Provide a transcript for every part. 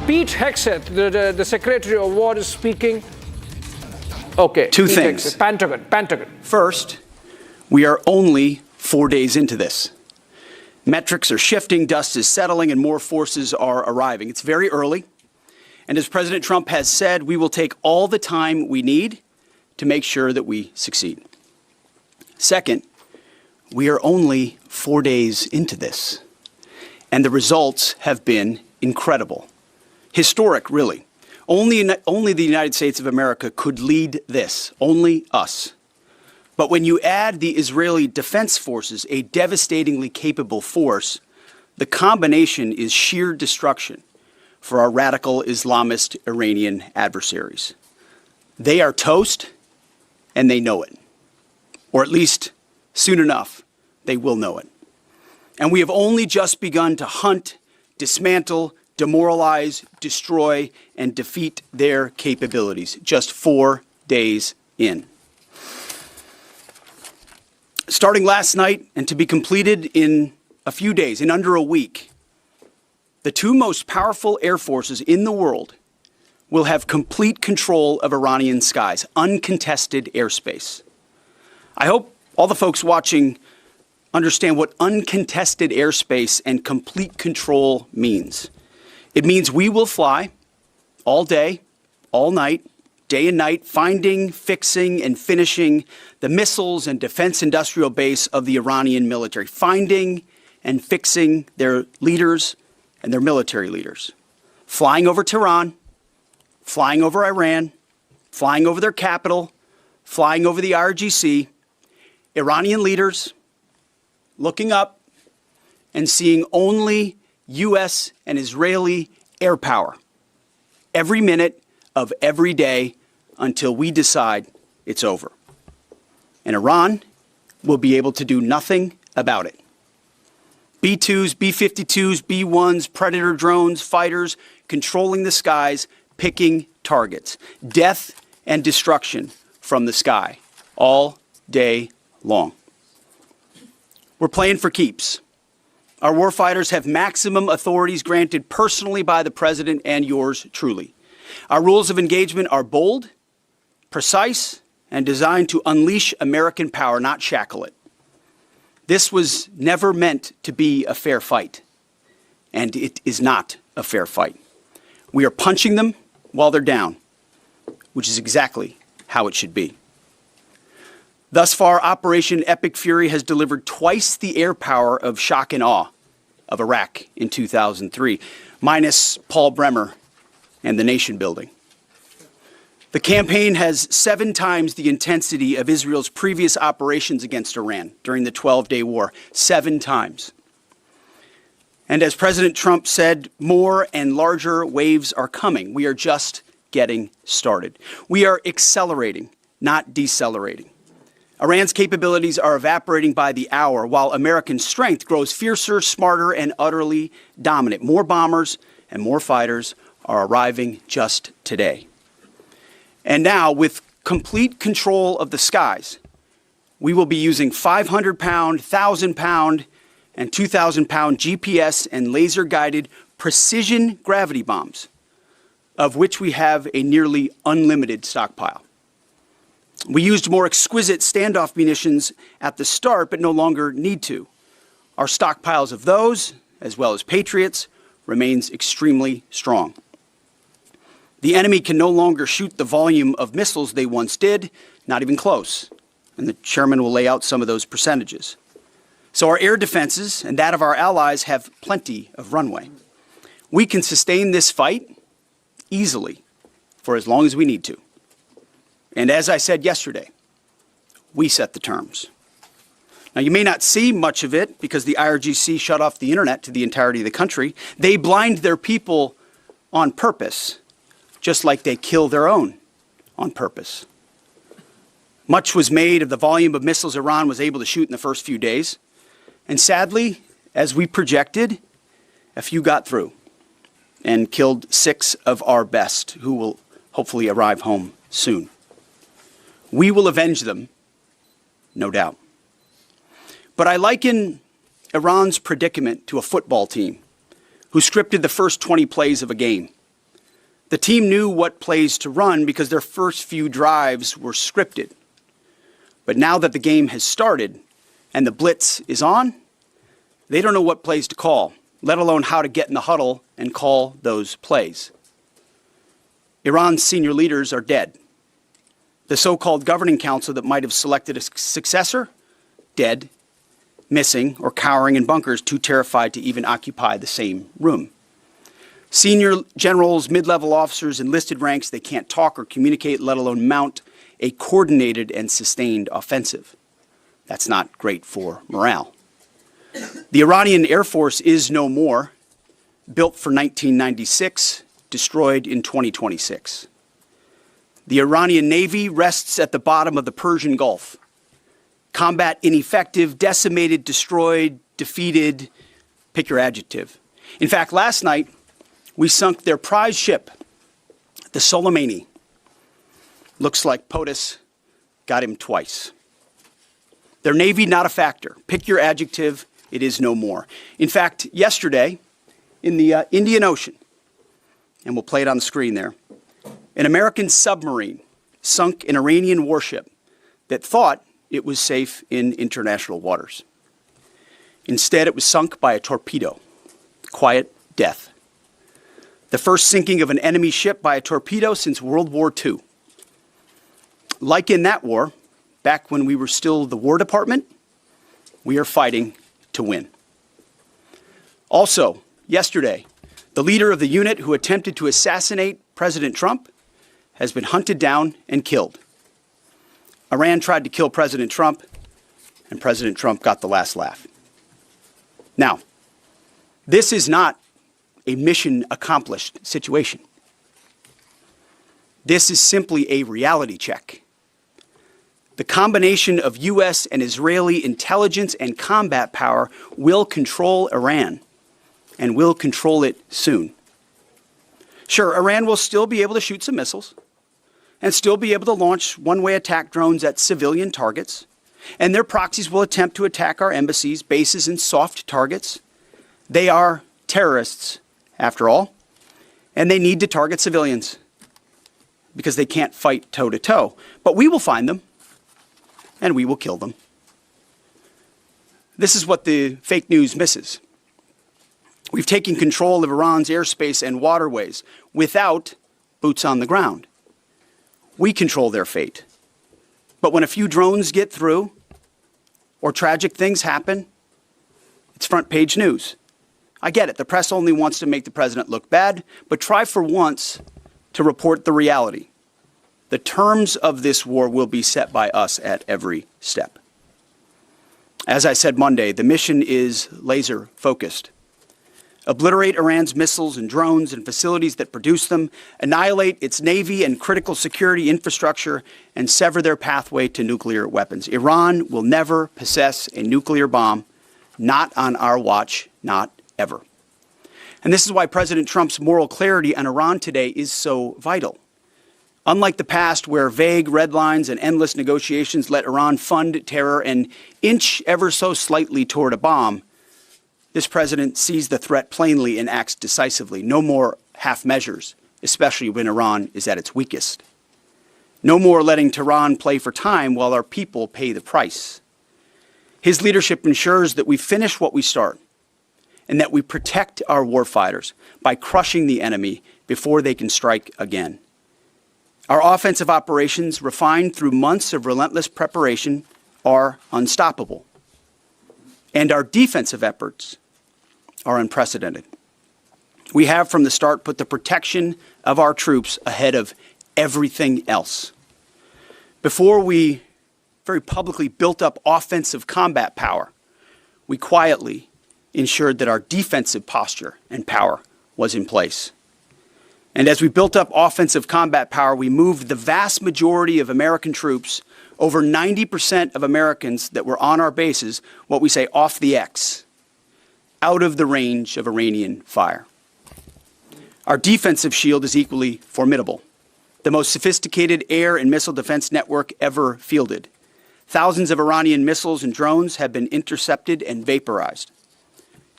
Pete Hegseth, the Secretary of War, is speaking. Okay. Two Pete things. Hegseth, Pentagon. First, we are only 4 days into this. Metrics are shifting, dust is settling, and more forces are arriving. It's very early. And as President Trump has said, we will take all the time we need to make sure that we succeed. Second, we are only 4 days into this. And the results have been incredible. Historic, really. Only the United States of America could lead this. Only us. But when you add the Israeli Defense Forces, a devastatingly capable force, the combination is sheer destruction for our radical Islamist Iranian adversaries. They are toast, and they know it. Or at least, soon enough, they will know it. And we have only just begun to hunt, dismantle, demoralize, destroy, and defeat their capabilities. Just 4 days in. Starting last night and to be completed in a few days, in under a week, the two most powerful air forces in the world will have complete control of Iranian skies, uncontested airspace. I hope all the folks watching understand what uncontested airspace and complete control means. It means we will fly all day, all night, day and night, finding, fixing, and finishing the missiles and defense industrial base of the Iranian military, finding and fixing their leaders and their military leaders, flying over Tehran, flying over Iran, flying over their capital, flying over the IRGC, Iranian leaders looking up and seeing only U.S. and Israeli air power every minute of every day until we decide it's over. And Iran will be able to do nothing about it. B-2s, B-52s, B-1s, Predator drones, fighters, controlling the skies, picking targets. Death and destruction from the sky all day long. We're playing for keeps. Our warfighters have maximum authorities granted personally by the President and yours truly. Our rules of engagement are bold, precise, and designed to unleash American power, not shackle it. This was never meant to be a fair fight, and it is not a fair fight. We are punching them while they're down, which is exactly how it should be. Thus far, Operation Epic Fury has delivered twice the air power of shock and awe of Iraq in 2003, minus Paul Bremer and the nation building. The campaign has 7 times the intensity of Israel's previous operations against Iran during the 12-day war. 7 times. And as President Trump said, more and larger waves are coming. We are just getting started. We are accelerating, not decelerating. Iran's capabilities are evaporating by the hour, while American strength grows fiercer, smarter, and utterly dominant. More bombers and more fighters are arriving just today. And now, with complete control of the skies, we will be using 500-pound, 1,000-pound, and 2,000-pound GPS and laser-guided precision gravity bombs, of which we have a nearly unlimited stockpile. We used more exquisite standoff munitions at the start, but no longer need to. Our stockpiles of those, as well as Patriots, remains extremely strong. The enemy can no longer shoot the volume of missiles they once did, not even close. And the chairman will lay out some of those percentages. So our air defenses and that of our allies have plenty of runway. We can sustain this fight easily for as long as we need to. And as I said yesterday, we set the terms. Now, you may not see much of it because the IRGC shut off the internet to the entirety of the country. They blind their people on purpose, just like they kill their own on purpose. Much was made of the volume of missiles Iran was able to shoot in the first few days. And sadly, as we projected, a few got through and killed 6 of our best, who will hopefully arrive home soon. We will avenge them, no doubt. But I liken Iran's predicament to a football team who scripted the first 20 plays of a game. The team knew what plays to run because their first few drives were scripted. But now that the game has started and the blitz is on, they don't know what plays to call, let alone how to get in the huddle and call those plays. Iran's senior leaders are dead. The so-called governing council that might have selected a successor, dead, missing, or cowering in bunkers, too terrified to even occupy the same room. Senior generals, mid-level officers, enlisted ranks, they can't talk or communicate, let alone mount a coordinated and sustained offensive. That's not great for morale. The Iranian Air Force is no more, built for 1996, destroyed in 2026. The Iranian Navy rests at the bottom of the Persian Gulf. Combat ineffective, decimated, destroyed, defeated, pick your adjective. In fact, last night, we sunk their prize ship, the Soleimani. Looks like POTUS got him twice. Their Navy, not a factor. Pick your adjective, it is no more. In fact, yesterday, in the Indian Ocean, and we'll play it on the screen there, an American submarine sunk an Iranian warship that thought it was safe in international waters. Instead, it was sunk by a torpedo. Quiet death. The first sinking of an enemy ship by a torpedo since World War II. Like in that war, back when we were still the War Department, we are fighting to win. Also, yesterday, the leader of the unit who attempted to assassinate President Trump has been hunted down and killed. Iran tried to kill President Trump, and President Trump got the last laugh. Now, this is not a mission accomplished situation. This is simply a reality check. The combination of U.S. and Israeli intelligence and combat power will control Iran, and will control it soon. Sure, Iran will still be able to shoot some missiles, and still be able to launch one-way attack drones at civilian targets, and their proxies will attempt to attack our embassies, bases, and soft targets. They are terrorists, after all, and they need to target civilians because they can't fight toe-to-toe. But we will find them, and we will kill them. This is what the fake news misses. We've taken control of Iran's airspace and waterways without boots on the ground. We control their fate. But when a few drones get through, or tragic things happen, it's front page news. I get it. The press only wants to make the president look bad, but try for once to report the reality. The terms of this war will be set by us at every step. As I said Monday, the mission is laser focused. Obliterate Iran's missiles and drones and facilities that produce them, annihilate its navy and critical security infrastructure, and sever their pathway to nuclear weapons. Iran will never possess a nuclear bomb, not on our watch, not ever. And this is why President Trump's moral clarity on Iran today is so vital. Unlike the past, where vague red lines and endless negotiations let Iran fund terror and inch ever so slightly toward a bomb, this president sees the threat plainly and acts decisively. No more half measures, especially when Iran is at its weakest. No more letting Tehran play for time while our people pay the price. His leadership ensures that we finish what we start and that we protect our warfighters by crushing the enemy before they can strike again. Our offensive operations, refined through months of relentless preparation, are unstoppable. And our defensive efforts are unprecedented. We have from the start put the protection of our troops ahead of everything else. Before we very publicly built up offensive combat power, we quietly ensured that our defensive posture and power was in place. And as we built up offensive combat power, we moved the vast majority of American troops, over 90% of Americans that were on our bases, what we say off the X, out of the range of Iranian fire. Our defensive shield is equally formidable, the most sophisticated air and missile defense network ever fielded. Thousands of Iranian missiles and drones have been intercepted and vaporized.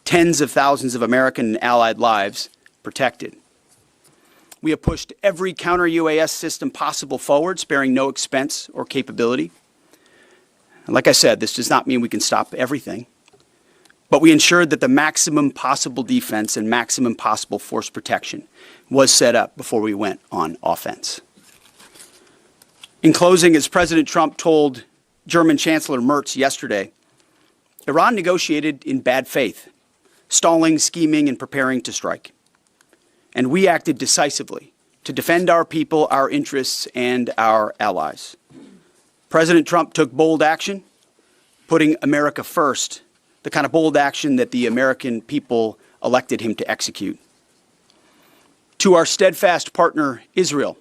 tens of thousands of American and allied lives protected. We have pushed every counter-UAS system possible forward, sparing no expense or capability. And like I said, this does not mean we can stop everything, but we ensured that the maximum possible defense and maximum possible force protection was set up before we went on offense. In closing, as President Trump told German Chancellor Merz yesterday, Iran negotiated in bad faith, stalling, scheming, and preparing to strike. And we acted decisively to defend our people, our interests, and our allies. President Trump took bold action, putting America first, the kind of bold action that the American people elected him to execute. To our steadfast partner, Israel,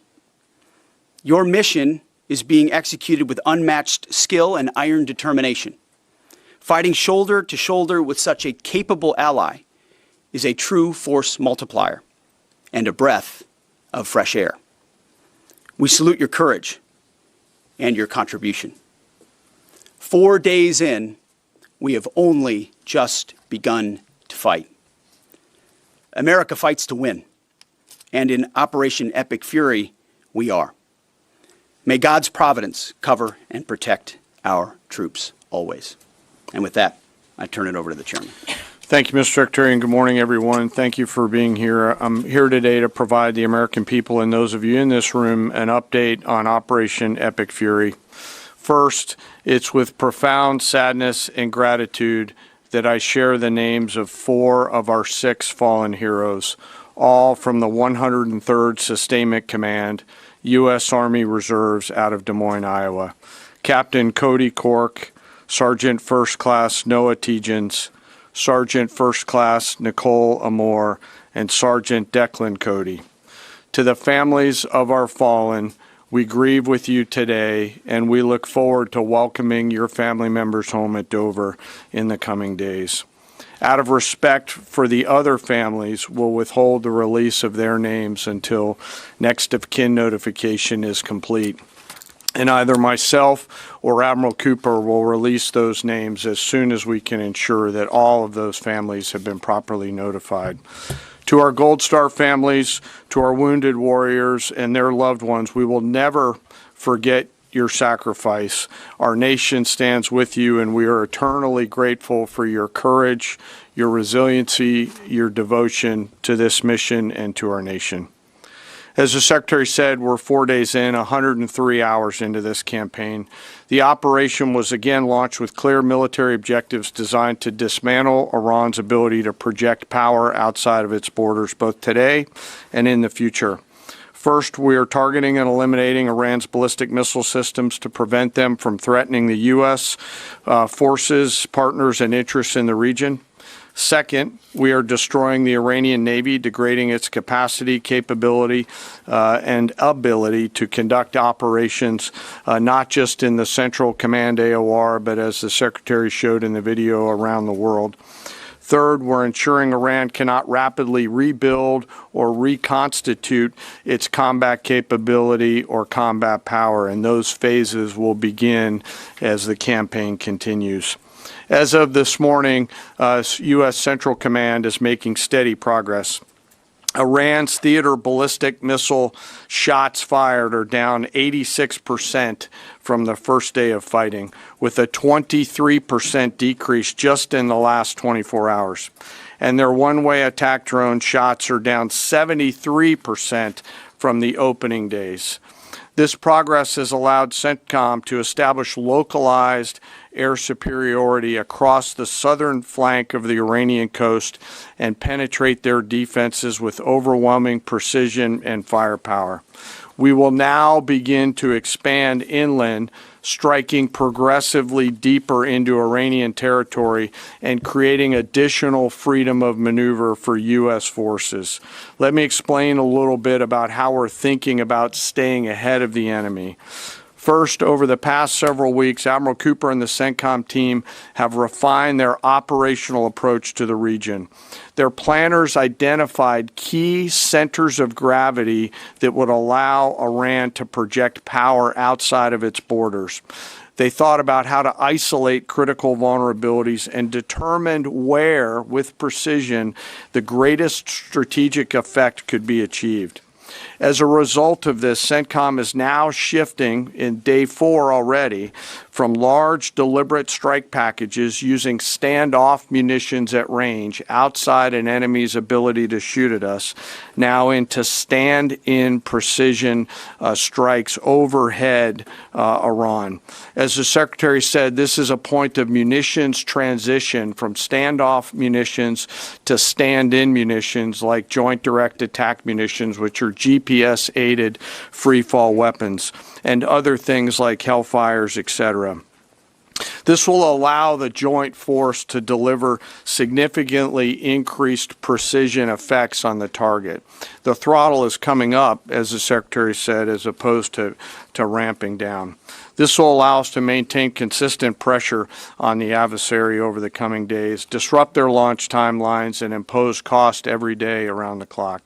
your mission is being executed with unmatched skill and iron determination. Fighting shoulder to shoulder with such a capable ally is a true force multiplier and a breath of fresh air. We salute your courage and your contribution. 4 days in, we have only just begun to fight. America fights to win, and in Operation Epic Fury, we are. May God's providence cover and protect our troops always. And with that, I turn it over to the chairman. Thank you, Mr. Secretary, and good morning, everyone. Thank you for being here. I'm here today to provide the American people and those of you in this room an update on Operation Epic Fury. First, it's with profound sadness and gratitude that I share the names of 4 of our 6 fallen heroes, all from the 103rd Sustainment Command, U.S. Army Reserves out of Des Moines, Iowa. Captain Cody Cork, Sergeant First Class Noah Tegens, Sergeant First Class Nicole Amore, and Sergeant Declan Cody. To the families of our fallen, we grieve with you today, and we look forward to welcoming your family members home at Dover in the coming days. Out of respect for the other families, we'll withhold the release of their names until next of kin notification is complete. And either myself or Admiral Cooper will release those names as soon as we can ensure that all of those families have been properly notified. To our Gold Star families, to our wounded warriors and their loved ones, we will never forget your sacrifice. Our nation stands with you, and we are eternally grateful for your courage, your resiliency, your devotion to this mission and to our nation. As the Secretary said, we're 4 days in, 103 hours into this campaign. The operation was again launched with clear military objectives designed to dismantle Iran's ability to project power outside of its borders, both today and in the future. First, we are targeting and eliminating Iran's ballistic missile systems to prevent them from threatening the U.S. Forces, partners, and interests in the region. Second, we are destroying the Iranian Navy, degrading its capacity, capability, and ability to conduct operations, not just in the Central Command AOR, but as the Secretary showed in the video, around the world. Third, we're ensuring Iran cannot rapidly rebuild or reconstitute its combat capability or combat power, and those phases will begin as the campaign continues. As of this morning, U.S. Central Command is making steady progress. Iran's theater ballistic missile shots fired are down 86% from the first day of fighting, with a 23% decrease just in the last 24 hours. And their one-way attack drone shots are down 73% from the opening days. This progress has allowed CENTCOM to establish localized air superiority across the southern flank of the Iranian coast and penetrate their defenses with overwhelming precision and firepower. We will now begin to expand inland, striking progressively deeper into Iranian territory and creating additional freedom of maneuver for U.S. forces. Let me explain a little bit about how we're thinking about staying ahead of the enemy. First, over the past several weeks, Admiral Cooper and the CENTCOM team have refined their operational approach to the region. Their planners identified key centers of gravity that would allow Iran to project power outside of its borders. They thought about how to isolate critical vulnerabilities and determined where, with precision, the greatest strategic effect could be achieved. As a result of this, CENTCOM is now shifting in day 4 already from large deliberate strike packages using standoff munitions at range outside an enemy's ability to shoot at us, now into stand-in precision strikes overhead Iran. As the Secretary said, this is a point of munitions transition from standoff munitions to stand-in munitions like joint direct attack munitions, which are GPS-aided free-fall weapons, and other things like Hellfires, etc. This will allow the joint force to deliver significantly increased precision effects on the target. The throttle is coming up, as the Secretary said, as opposed to ramping down. This will allow us to maintain consistent pressure on the adversary over the coming days, disrupt their launch timelines, and impose cost every day around the clock.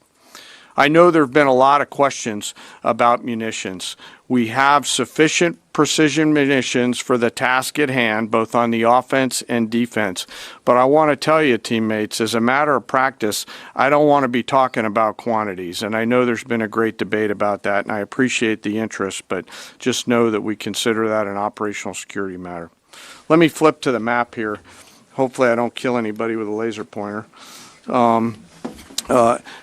I know there have been a lot of questions about munitions. We have sufficient precision munitions for the task at hand, both on the offense and defense. But I want to tell you, teammates, as a matter of practice, I don't want to be talking about quantities. And I know there's been a great debate about that, and I appreciate the interest, but just know that we consider that an operational security matter. Let me flip to the map here. Hopefully I don't kill anybody with a laser pointer.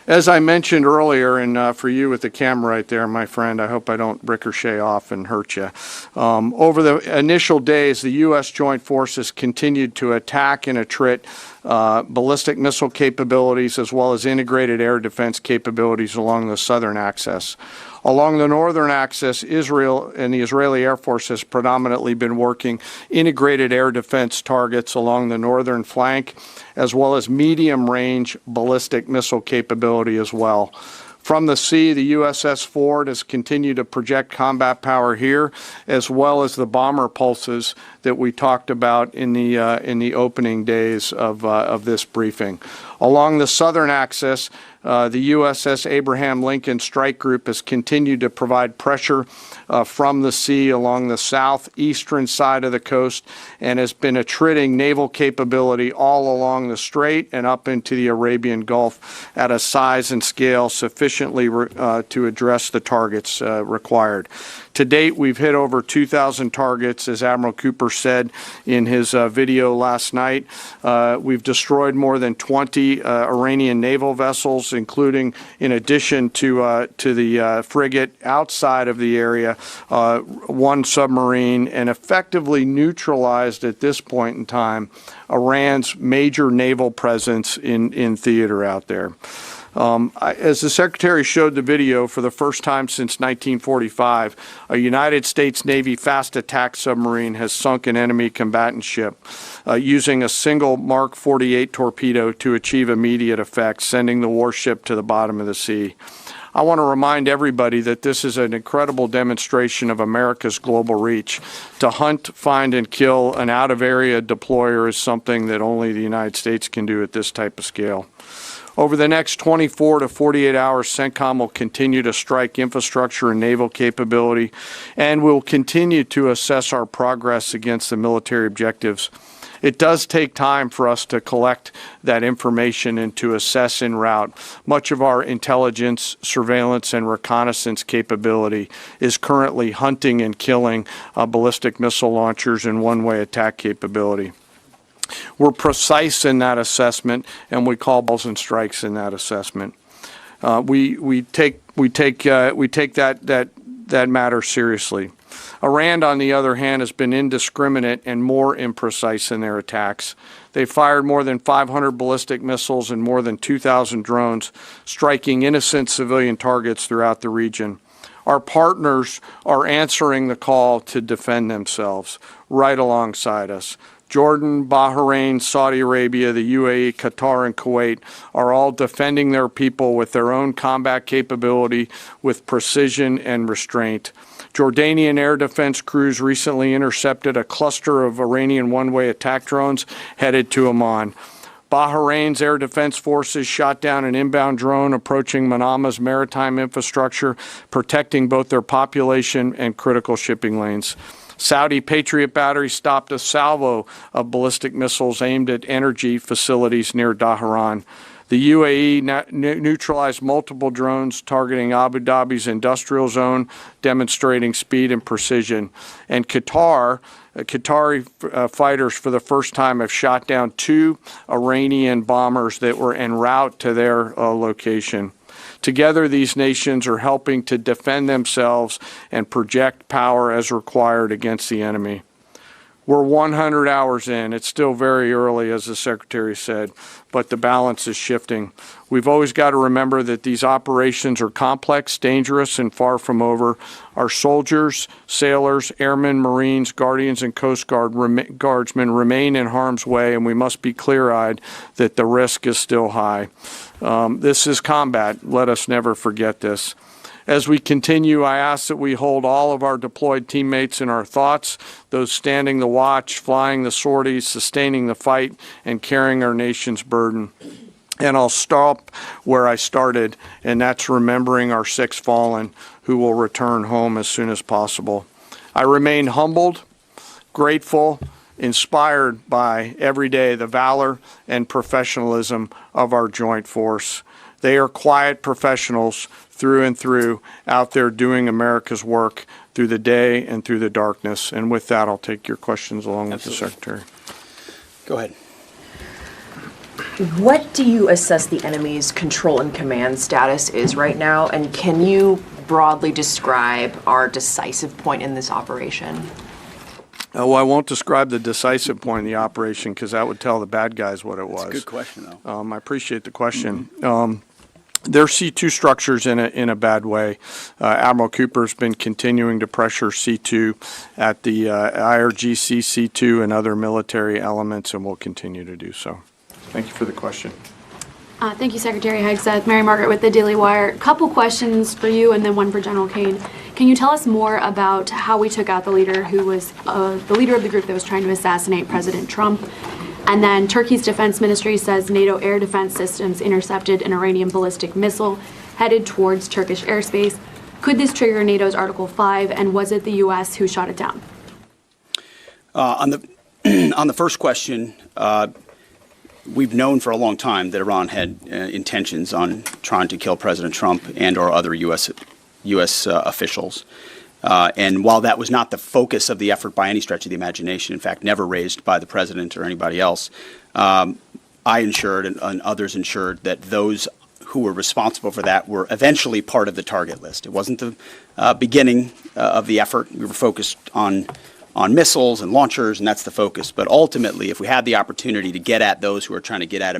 As I mentioned earlier, and for you with the camera right there, my friend, I hope I don't ricochet off and hurt you. Over the initial days, the U.S. Joint Forces continued to attack and attrit ballistic missile capabilities as well as integrated air defense capabilities along the southern axis. Along the northern axis, Israel and the Israeli Air Force has predominantly been working integrated air defense targets along the northern flank, as well as medium-range ballistic missile capability as well. From the sea, the USS Ford has continued to project combat power here, as well as the bomber pulses that we talked about in the opening days of this briefing. Along the southern axis, the USS Abraham Lincoln Strike Group has continued to provide pressure from the sea along the southeastern side of the coast and has been attriting naval capability all along the strait and up into the Arabian Gulf at a size and scale sufficiently to address the targets required. To date, we've hit over 2,000 targets, as Admiral Cooper said in his video last night. We've destroyed more than 20 Iranian naval vessels, including, in addition to the frigate outside of the area, one submarine, and effectively neutralized at this point in time Iran's major naval presence in theater out there. As the Secretary showed the video, for the first time since 1945, a United States Navy fast attack submarine has sunk an enemy combatant ship using a single Mark 48 torpedo to achieve immediate effect, sending the warship to the bottom of the sea. I want to remind everybody that this is an incredible demonstration of America's global reach. To hunt, find, and kill an out-of-area deployer is something that only the United States can do at this type of scale. Over the next 24 to 48 hours, CENTCOM will continue to strike infrastructure and naval capability, and will continue to assess our progress against the military objectives. It does take time for us to collect that information and to assess en route. Much of our intelligence, surveillance, and reconnaissance capability is currently hunting and killing ballistic missile launchers and one-way attack capability. We're precise in that assessment, and we call balls and strikes in that assessment. We take that matter seriously. Iran, on the other hand, has been indiscriminate and more imprecise in their attacks. They fired more than 500 ballistic missiles and more than 2,000 drones, striking innocent civilian targets throughout the region. Our partners are answering the call to defend themselves right alongside us. Jordan, Bahrain, Saudi Arabia, the UAE, Qatar, and Kuwait are all defending their people with their own combat capability, with precision and restraint. Jordanian air defense crews recently intercepted a cluster of Iranian one-way attack drones headed to Amman. Bahrain's air defense forces shot down an inbound drone approaching Manama's maritime infrastructure, protecting both their population and critical shipping lanes. Saudi Patriot batteries stopped a salvo of ballistic missiles aimed at energy facilities near Tehran. The UAE neutralized multiple drones targeting Abu Dhabi's industrial zone, demonstrating speed and precision. And Qatari fighters for the first time have shot down 2 Iranian bombers that were en route to their location. Together, these nations are helping to defend themselves and project power as required against the enemy. We're 100 hours in. It's still very early, as the Secretary said, but the balance is shifting. We've always got to remember that these operations are complex, dangerous, and far from over. Our soldiers, sailors, airmen, Marines, Guardians, and Coast Guardsmen remain in harm's way, and we must be clear-eyed that the risk is still high. This is combat. Let us never forget this. As we continue, I ask that we hold all of our deployed teammates in our thoughts, those standing the watch, flying the sorties, sustaining the fight, and carrying our nation's burden. And I'll stop where I started, and that's remembering our 6 fallen who will return home as soon as possible. I remain humbled, grateful, inspired by every day the valor and professionalism of our joint force. They are quiet professionals through and through, out there doing America's work through the day and through the darkness. And with that, I'll take your questions along with the Secretary. Go ahead. What do you assess the enemy's control and command status is right now? And can you broadly describe our decisive point in this operation? Well, I won't describe the decisive point in the operation because that would tell the bad guys what it was. That's a good question, though. I appreciate the question. There are C2 structures in a bad way. Admiral Cooper's been continuing to pressure C2 at the IRGC C2 and other military elements, and will continue to do so. Thank you for the question. Thank you, Secretary Hegseth. Mary Margaret with the Daily Wire. Couple questions for you and then one for General Caine. Can you tell us more about how we took out the leader who was the leader of the group that was trying to assassinate President Trump? And then Turkey's defense ministry says NATO air defense systems intercepted an Iranian ballistic missile headed towards Turkish airspace. Could this trigger NATO's Article 5, and was it the U.S. who shot it down? On the first question, we've known for a long time that Iran had intentions on trying to kill President Trump and or other U.S. Officials. And while that was not the focus of the effort by any stretch of the imagination, in fact, never raised by the president or anybody else, I ensured and others ensured that those who were responsible for that were eventually part of the target list. It wasn't the beginning of the effort. We were focused on missiles and launchers, and that's the focus. But ultimately, if we had the opportunity to get at those who are trying to get at